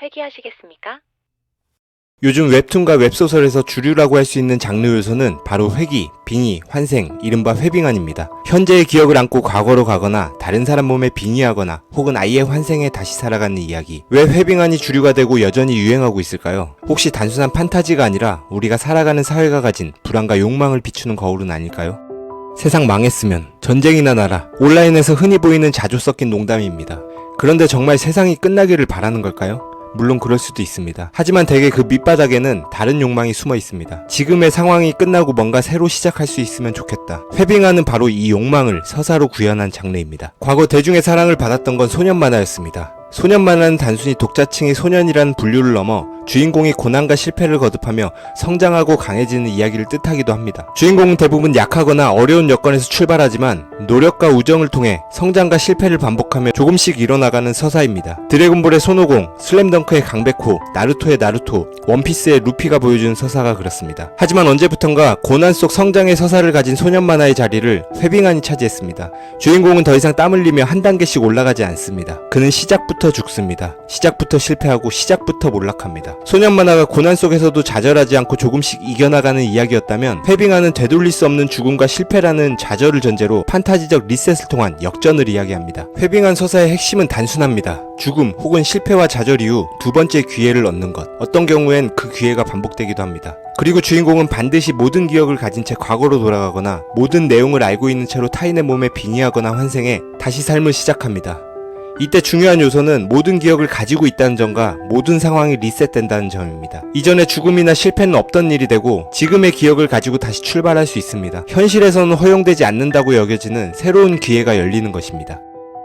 회귀하시겠습니까? 요즘 웹툰과 웹소설에서 주류라고 할 수 있는 장르 요소는 바로 회귀, 빙의, 환생, 이른바 회빙안입니다. 현재의 기억을 안고 과거로 가거나 다른 사람 몸에 빙의하거나 혹은 아예 환생해 다시 살아가는 이야기. 왜 회빙안이 주류가 되고 여전히 유행하고 있을까요? 혹시 단순한 판타지가 아니라 우리가 살아가는 사회가 가진 불안과 욕망을 비추는 거울은 아닐까요? 세상 망했으면 전쟁이나 나라, 온라인에서 흔히 보이는 자주 섞인 농담입니다. 그런데 정말 세상이 끝나기를 바라는 걸까요? 물론 그럴 수도 있습니다. 하지만 대개 그 밑바닥에는 다른 욕망이 숨어 있습니다. 지금의 상황이 끝나고 뭔가 새로 시작할 수 있으면 좋겠다. 회빙하는 바로 이 욕망을 서사로 구현한 장르입니다. 과거 대중의 사랑을 받았던 건 소년 만화였습니다. 소년 만화는 단순히 독자층의 소년이라는 분류를 넘어 주인공이 고난과 실패를 거듭하며 성장하고 강해지는 이야기를 뜻하기도 합니다. 주인공은 대부분 약하거나 어려운 여건에서 출발하지만 노력과 우정을 통해 성장과 실패를 반복하며 조금씩 일어나가는 서사입니다. 드래곤볼의 손오공, 슬램덩크의 강백호, 나루토의 나루토, 원피스의 루피가 보여주는 서사가 그렇습니다. 하지만 언제부턴가 고난 속 성장의 서사를 가진 소년 만화의 자리를 회빙안이 차지했습니다. 주인공은 더 이상 땀 흘리며 한 단계씩 올라가지 않습니다. 그는 시작부터 죽습니다. 시작부터 실패하고 시작부터 몰락합니다. 소년 만화가 고난 속에서도 좌절하지 않고 조금씩 이겨나가는 이야기였다면 회빙안은 되돌릴 수 없는 죽음과 실패라는 좌절을 전제로 판타지적 리셋을 통한 역전을 이야기합니다. 회빙안 서사의 핵심은 단순합니다. 죽음 혹은 실패와 좌절 이후 두 번째 기회를 얻는 것. 어떤 경우엔 그 기회가 반복되기도 합니다. 그리고 주인공은 반드시 모든 기억을 가진 채 과거로 돌아가거나 모든 내용을 알고 있는 채로 타인의 몸에 빙의하거나 환생해 다시 삶을 시작합니다. 이때 중요한 요소는 모든 기억을 가지고 있다는 점과 모든 상황이 리셋된다는 점입니다. 이전에 죽음이나 실패는 없던 일이 되고 지금의 기억을 가지고 다시 출발할 수 있습니다. 현실에서는 허용되지 않는다고 여겨지는 새로운 기회가 열리는 것입니다.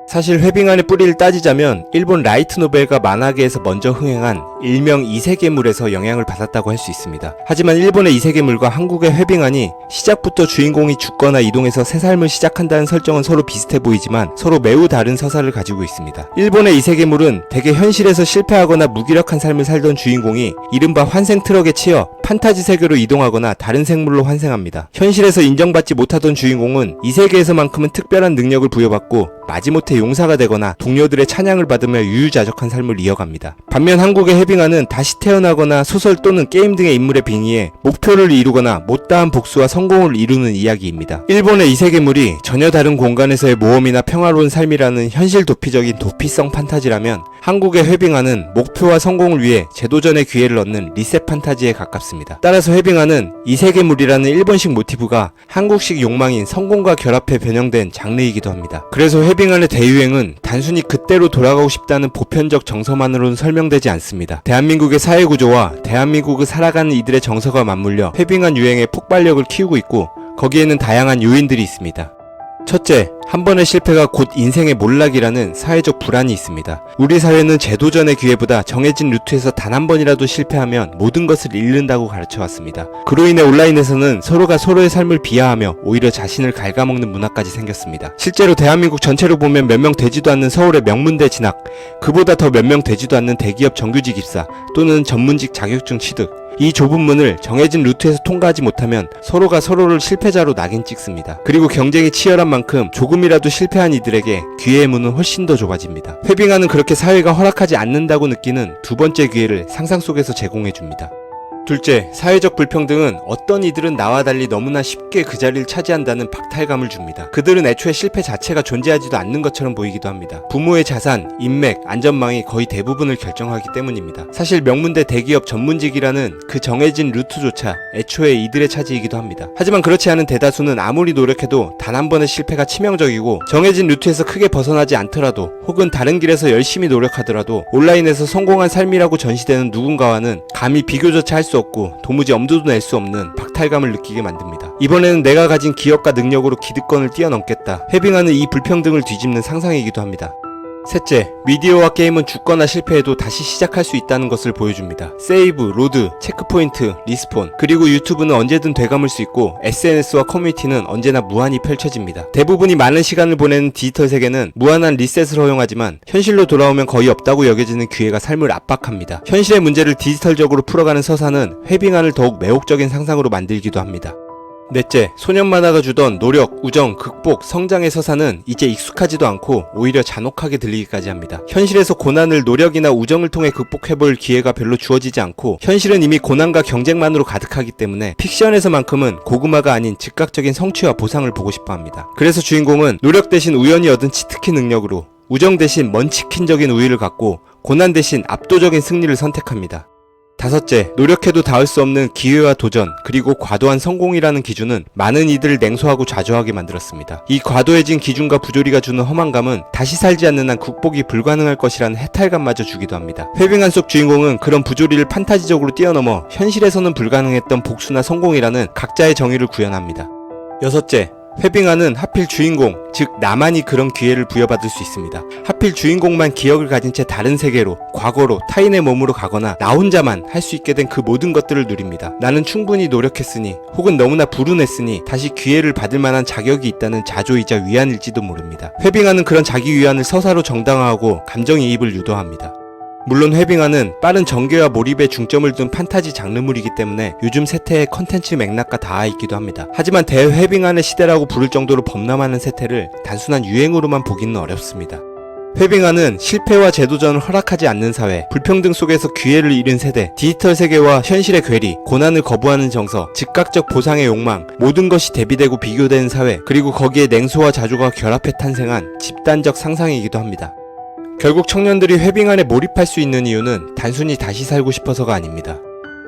사실 회빙안의 뿌리를 따지자면 일본 라이트 노벨과 만화계에서 먼저 흥행한 일명 이세계물에서 영향을 받았다고 할 수 있습니다. 하지만 일본의 이세계물과 한국의 회빙안이 시작부터 주인공이 죽거나 이동해서 새 삶을 시작한다는 설정은 서로 비슷해 보이지만 서로 매우 다른 서사를 가지고 있습니다. 일본의 이세계물은 대개 현실에서 실패하거나 무기력한 삶을 살던 주인공이 이른바 환생 트럭에 치여 판타지 세계로 이동하거나 다른 생물로 환생합니다. 현실에서 인정받지 못하던 주인공은 이 세계에서만큼은 특별한 능력을 부여받고 마지못해 용사가 되거나 동료들의 찬양을 받으며 유유자적한 삶을 이어갑니다. 반면 한국의 회빙안은 다시 태어나거나 소설 또는 게임 등의 인물에 빙의해 목표를 이루거나 못다한 복수와 성공을 이루는 이야기입니다. 일본의 이세계물이 전혀 다른 공간에서의 모험이나 평화로운 삶이라는 현실 도피적인 도피성 판타지라면 한국의 회빙안은 목표와 성공을 위해 재도전의 기회를 얻는 리셋 판타지에 가깝습니다. 따라서 회빙안은 이세계물이라는 일본식 모티브가 한국식 욕망인 성공과 결합해 변형된 장르이기도 합니다. 그래서 회빙안의 대유행은 단순히 그때로 돌아가고 싶다는 보편적 정서만으로는 설명되지 않습니다. 대한민국의 사회구조와 대한민국을 살아가는 이들의 정서가 맞물려 회빙안 유행의 폭발력을 키우고 있고 거기에는 다양한 요인들이 있습니다. 첫째, 한 번의 실패가 곧 인생의 몰락이라는 사회적 불안이 있습니다. 우리 사회는 재도전의 기회보다 정해진 루트에서 단 한 번이라도 실패하면 모든 것을 잃는다고 가르쳐왔습니다. 그로 인해 온라인에서는 서로가 서로의 삶을 비하하며 오히려 자신을 갉아먹는 문화까지 생겼습니다. 실제로 대한민국 전체로 보면 몇 명 되지도 않는 서울의 명문대 진학, 그보다 더 몇 명 되지도 않는 대기업 정규직 입사 또는 전문직 자격증 취득, 이 좁은 문을 정해진 루트에서 통과하지 못하면 서로가 서로를 실패자로 낙인 찍습니다. 그리고 경쟁이 치열한 만큼 조금이라도 실패한 이들에게 기회의 문은 훨씬 더 좁아집니다. 회빙안은 그렇게 사회가 허락하지 않는다고 느끼는 두 번째 기회를 상상 속에서 제공해줍니다. 둘째, 사회적 불평등은 어떤 이들은 나와 달리 너무나 쉽게 그 자리를 차지한다는 박탈감을 줍니다. 그들은 애초에 실패 자체가 존재하지도 않는 것처럼 보이기도 합니다. 부모의 자산, 인맥, 안전망이 거의 대부분을 결정하기 때문입니다. 사실 명문대 대기업 전문직이라는 그 정해진 루트조차 애초에 이들의 차지이기도 합니다. 하지만 그렇지 않은 대다수는 아무리 노력해도 단 한 번의 실패가 치명적이고 정해진 루트에서 크게 벗어나지 않더라도 혹은 다른 길에서 열심히 노력하더라도 온라인에서 성공한 삶이라고 전시되는 누군가와는 감히 비교조차 할 수 없고 도무지 엄두도 낼 수 없는 박탈감을 느끼게 만듭니다. 이번에는 내가 가진 기억과 능력으로 기득권을 뛰어넘겠다. 회빙하는 이 불평등을 뒤집는 상상이기도 합니다. 셋째, 미디어와 게임은 죽거나 실패해도 다시 시작할 수 있다는 것을 보여줍니다. 세이브, 로드, 체크포인트, 리스폰, 그리고 유튜브는 언제든 되감을 수 있고 SNS와 커뮤니티는 언제나 무한히 펼쳐집니다. 대부분이 많은 시간을 보내는 디지털 세계는 무한한 리셋을 허용하지만 현실로 돌아오면 거의 없다고 여겨지는 기회가 삶을 압박합니다. 현실의 문제를 디지털적으로 풀어가는 서사는 회빙안을 더욱 매혹적인 상상으로 만들기도 합니다. 넷째, 소년 만화가 주던 노력, 우정, 극복, 성장의 서사는 이제 익숙하지도 않고 오히려 잔혹하게 들리기까지 합니다. 현실에서 고난을 노력이나 우정을 통해 극복해볼 기회가 별로 주어지지 않고 현실은 이미 고난과 경쟁만으로 가득하기 때문에 픽션에서만큼은 고구마가 아닌 즉각적인 성취와 보상을 보고 싶어 합니다. 그래서 주인공은 노력 대신 우연히 얻은 치트키 능력으로 우정 대신 먼치킨적인 우위를 갖고 고난 대신 압도적인 승리를 선택합니다. 다섯째, 노력해도 닿을 수 없는 기회와 도전, 그리고 과도한 성공이라는 기준은 많은 이들을 냉소하고 좌절하게 만들었습니다. 이 과도해진 기준과 부조리가 주는 허망감은 다시 살지 않는 한 극복이 불가능할 것이라는 해탈감마저 주기도 합니다. 회빙안 속 주인공은 그런 부조리를 판타지적으로 뛰어넘어 현실에서는 불가능했던 복수나 성공이라는 각자의 정의를 구현합니다. 여섯째, 회빙안은 하필 주인공, 즉 나만이 그런 기회를 부여받을 수 있습니다. 하필 주인공만 기억을 가진 채 다른 세계로, 과거로, 타인의 몸으로 가거나 나 혼자만 할 수 있게 된 그 모든 것들을 누립니다. 나는 충분히 노력했으니 혹은 너무나 불운했으니 다시 기회를 받을 만한 자격이 있다는 자조이자 위안일지도 모릅니다. 회빙안은 그런 자기 위안을 서사로 정당화하고 감정이입을 유도합니다. 물론 회빙안은 빠른 전개와 몰입에 중점을 둔 판타지 장르물이기 때문에 요즘 세태의 컨텐츠 맥락과 닿아있기도 합니다. 하지만 대회빙안의 시대라고 부를 정도로 범람하는 세태를 단순한 유행으로만 보기는 어렵습니다. 회빙안은 실패와 재도전을 허락하지 않는 사회, 불평등 속에서 기회를 잃은 세대, 디지털 세계와 현실의 괴리, 고난을 거부하는 정서, 즉각적 보상의 욕망, 모든 것이 대비되고 비교되는 사회, 그리고 거기에 냉소와 자조가 결합해 탄생한 집단적 상상이기도 합니다. 결국 청년들이 회빙안에 몰입할 수 있는 이유는 단순히 다시 살고 싶어서가 아닙니다.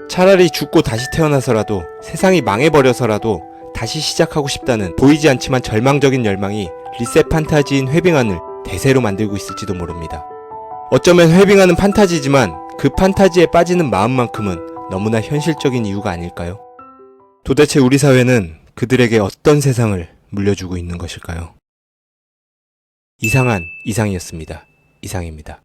차라리 죽고 다시 태어나서라도, 세상이 망해버려서라도 다시 시작하고 싶다는 보이지 않지만 절망적인 열망이 리셋 판타지인 회빙안을 대세로 만들고 있을지도 모릅니다. 어쩌면 회빙안은 판타지지만 그 판타지에 빠지는 마음만큼은 너무나 현실적인 이유가 아닐까요? 도대체 우리 사회는 그들에게 어떤 세상을 물려주고 있는 것일까요? 이상한 이상이었습니다. 이상입니다.